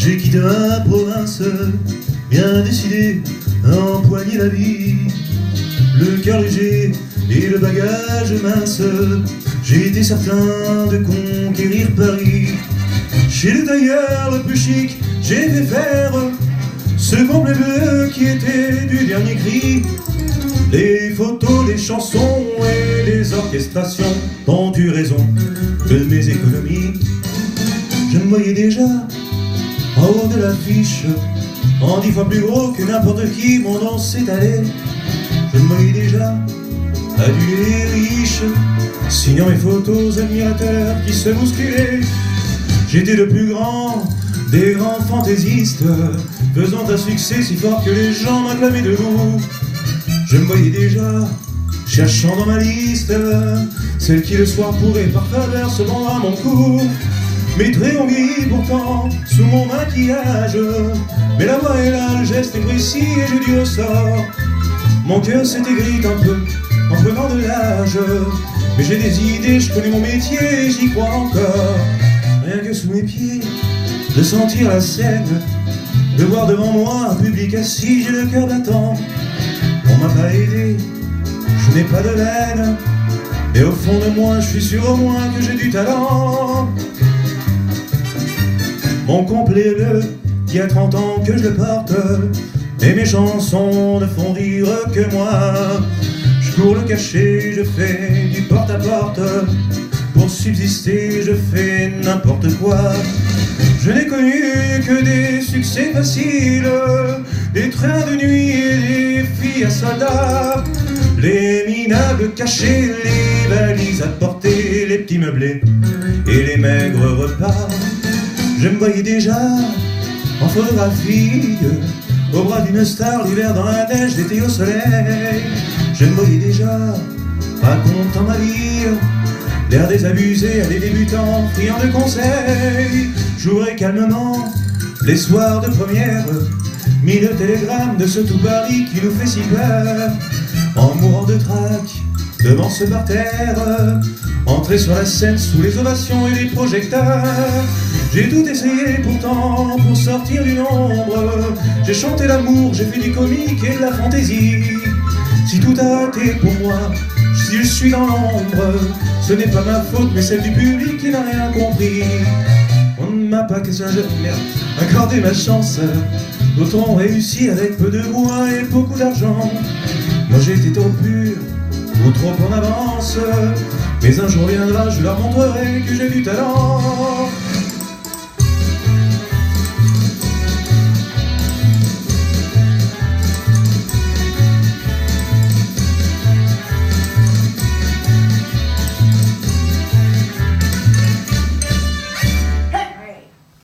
J'ai quitté ma province, bien décidé à empoigner la vie. Le cœur léger et le bagage mince, j'ai été certain de conquérir Paris. Chez le tailleur le plus chic, j'ai fait faire ce complet bleu qui était du dernier cri. Les photos, les chansons et les orchestrations ont eu raison de mes économies. Je me voyais déjà en haut de l'affiche, en 10 fois plus gros que n'importe qui, mon nom s'est allé. Je me voyais déjà adulé et riche, signant mes photos admirateurs qui se bousculaient. J'étais le plus grand des grands fantaisistes, faisant un succès si fort que les gens m'acclamaient debout. Je me voyais déjà cherchant dans ma liste celle qui le soir pourrait par faveur se vendre à mon cou. Mes traits ont vieilli pourtant sous mon maquillage, mais la voix est là, le geste est précis et j'ai du ressort. Mon cœur s'est aigri un peu en prenant de l'âge, mais j'ai des idées, je connais mon métier et j'y crois encore. Rien que sous mes pieds, de sentir la scène, de voir devant moi un public assis, j'ai le cœur battant. On m'a pas aidé, je n'ai pas de laine, et au fond de moi, je suis sûr au moins que j'ai du talent. Mon complet bleu, qui a 30 ans que je le porte, et mes chansons ne font rire que moi. Je cours le cachet, je fais du porte-à-porte, pour subsister, je fais n'importe quoi. Je n'ai connu que des succès faciles, des trains de nuit et des filles à soldats, les minables cachés, les valises à porter, les petits meublés et les maigres repas. Je me voyais déjà en photographie, au bras d'une star, l'hiver dans la neige, l'été au soleil. Je me voyais déjà racontant ma vie, l'air désabusé à des débutants friands de conseils. J'ouvrais calmement les soirs de première, 1000 télégrammes de ce tout Paris qui nous fait si peur. En mourant de trac devant ce parterre, entrer sur la scène sous les ovations et les projecteurs. J'ai tout essayé pourtant pour sortir du nombre. J'ai chanté l'amour, j'ai fait du comique et de la fantaisie. Si tout a raté pour moi, si je suis dans l'ombre, ce n'est pas ma faute mais celle du public qui n'a rien compris. On ne m'a pas accordé ma chance, d'autres ont réussi avec peu de bois et beaucoup d'argent. Moi j'ai été trop pur ou trop en avance, mais un jour viendra, je leur montrerai que j'ai du talent.